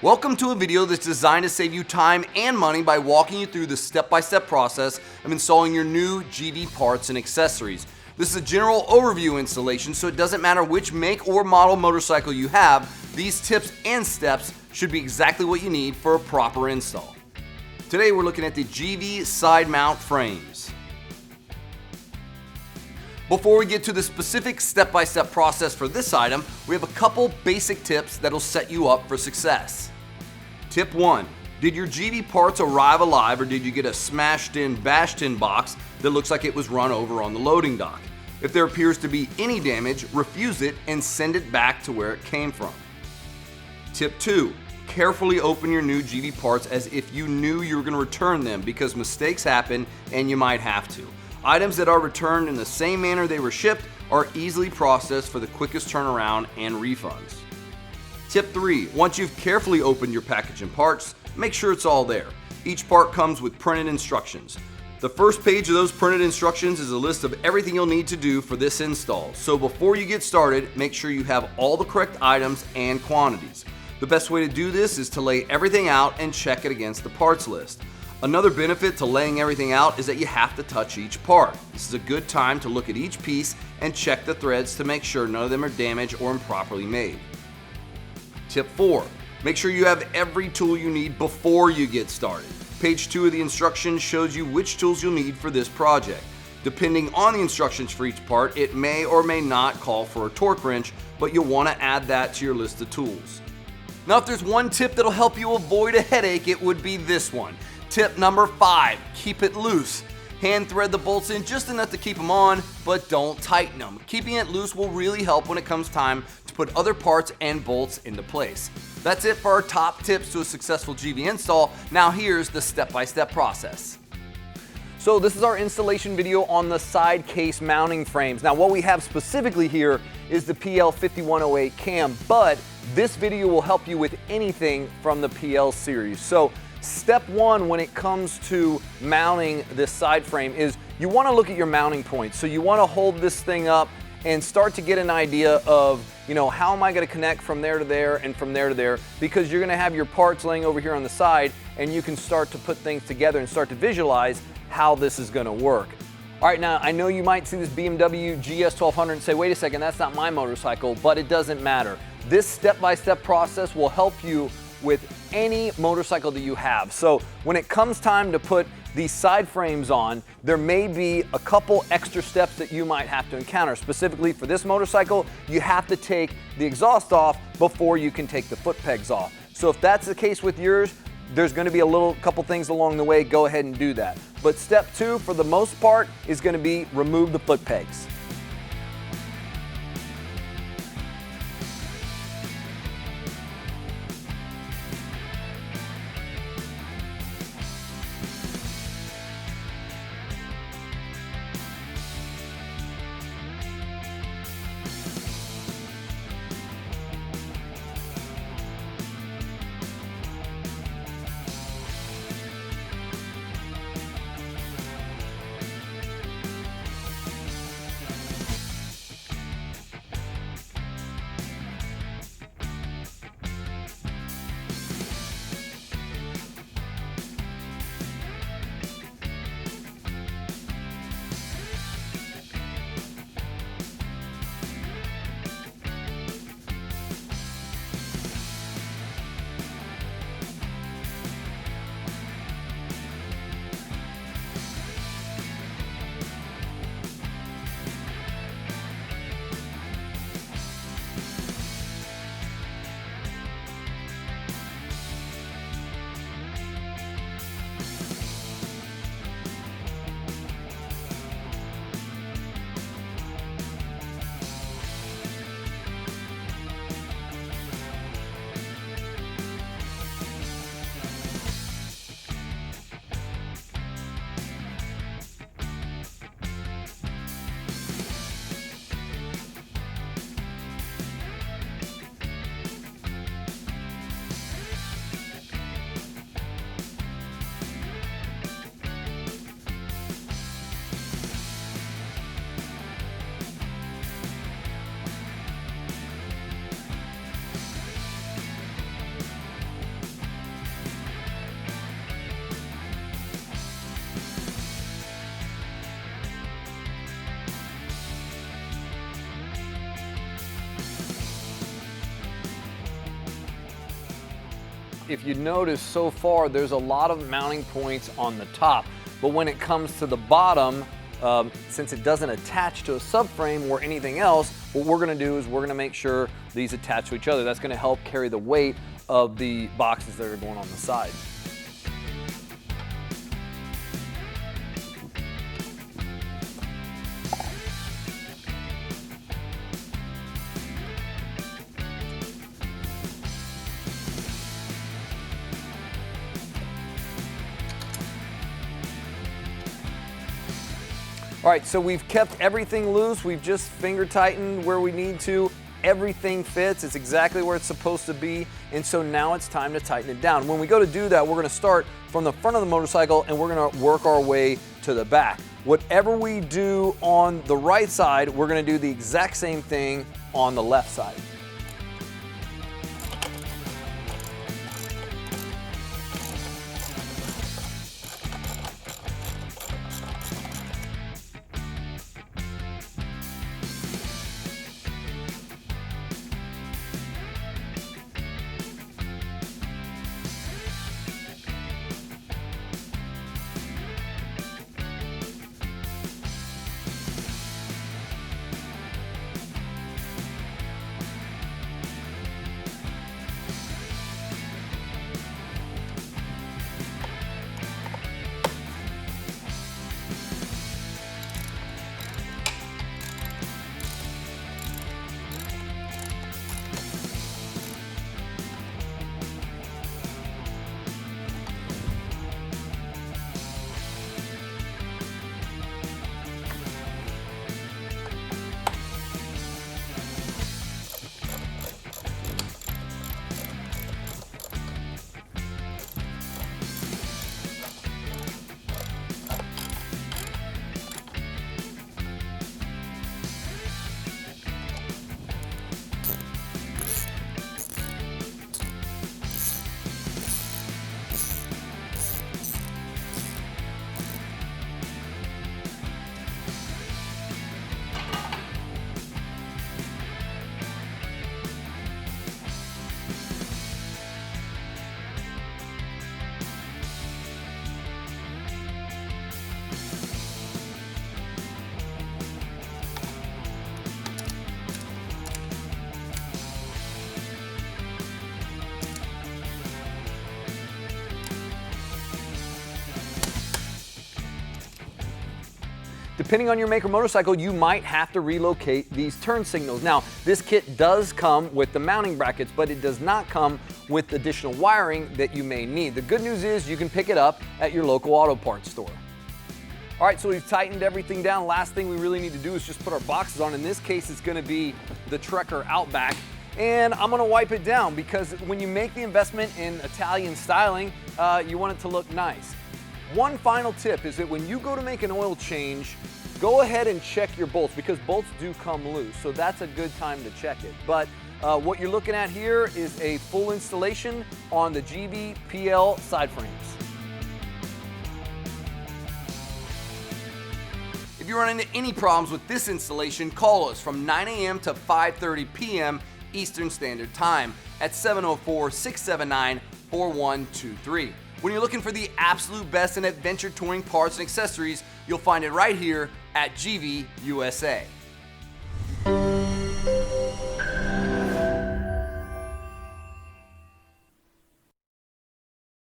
Welcome to a video that's designed to save you time and money by walking you through the step-by-step process of installing your new GV parts and accessories. This is a general overview installation, so it doesn't matter which make or model motorcycle you have, these tips and steps should be exactly what you need for a proper install. Today we're looking at the GV side mount frames. Before we get to the specific step-by-step process for this item, we have a couple basic tips that'll set you up for success. Tip 1. Did your GV parts arrive alive, or did you get a smashed in, bashed in box that looks like it was run over on the loading dock? If there appears to be any damage, refuse it and send it back to where it came from. Tip 2. Carefully open your new GV parts as if you knew you were going to return them, because mistakes happen and you might have to. Items that are returned in the same manner they were shipped are easily processed for the quickest turnaround and refunds. Tip 3. Once you've carefully opened your package and parts, make sure it's all there. Each part comes with printed instructions. The first page of those printed instructions is a list of everything you'll need to do for this install. So before you get started, make sure you have all the correct items and quantities. The best way to do this is to lay everything out and check it against the parts list. Another benefit to laying everything out is that you have to touch each part. This is a good time to look at each piece and check the threads to make sure none of them are damaged or improperly made. Tip 4. Make sure you have every tool you need before you get started. Page 2 of the instructions shows you which tools you'll need for this project. Depending on the instructions for each part, it may or may not call for a torque wrench, but you'll want to add that to your list of tools. Now, if there's one tip that'll help you avoid a headache, it would be this one. Tip number 5, keep it loose. Hand thread the bolts in just enough to keep them on, but don't tighten them. Keeping it loose will really help when it comes time to put other parts and bolts into place. That's it for our top tips to a successful GV install. Now here's the step-by-step process. So this is our installation video on the side case mounting frames. Now what we have specifically here is the PL5108 cam, but this video will help you with anything from the PL series. So step 1 when it comes to mounting this side frame is you want to look at your mounting points. So you want to hold this thing up and start to get an idea of, how am I going to connect from there to there and from there to there, because you're going to have your parts laying over here on the side and you can start to put things together and start to visualize how this is going to work. All right, now I know you might see this BMW GS 1200 and say, wait a second, that's not my motorcycle, but it doesn't matter. This step-by-step process will help you with any motorcycle that you have. So when it comes time to put these side frames on, there may be a couple extra steps that you might have to encounter. Specifically for this motorcycle, you have to take the exhaust off before you can take the foot pegs off. So if that's the case with yours, there's going to be a couple things along the way. Go ahead and do that. But step 2, for the most part, is going to be remove the foot pegs. if you notice so far, there's a lot of mounting points on the top. But when it comes to the bottom, since it doesn't attach to a subframe or anything else, what we're gonna do is we're gonna make sure these attach to each other. That's gonna help carry the weight of the boxes that are going on the side. All right, so we've kept everything loose. We've just finger tightened where we need to. Everything fits. It's exactly where it's supposed to be. And so now it's time to tighten it down. When we go to do that, we're gonna start from the front of the motorcycle and we're gonna work our way to the back. Whatever we do on the right side, we're gonna do the exact same thing on the left side. Depending on your make or motorcycle, you might have to relocate these turn signals. Now, this kit does come with the mounting brackets, but it does not come with additional wiring that you may need. The good news is you can pick it up at your local auto parts store. All right, so we've tightened everything down. Last thing we really need to do is just put our boxes on. In this case, it's gonna be the Trekker Outback. And I'm gonna wipe it down because when you make the investment in Italian styling, you want it to look nice. One final tip is that when you go to make an oil change, go ahead and check your bolts because bolts do come loose. So that's a good time to check it. But what you're looking at here is a full installation on the GB PL side frames. If you run into any problems with this installation, call us from 9 a.m. to 5:30 p.m. Eastern Standard Time at 704-679-4123. When you're looking for the absolute best in adventure touring parts and accessories, you'll find it right here at GV USA.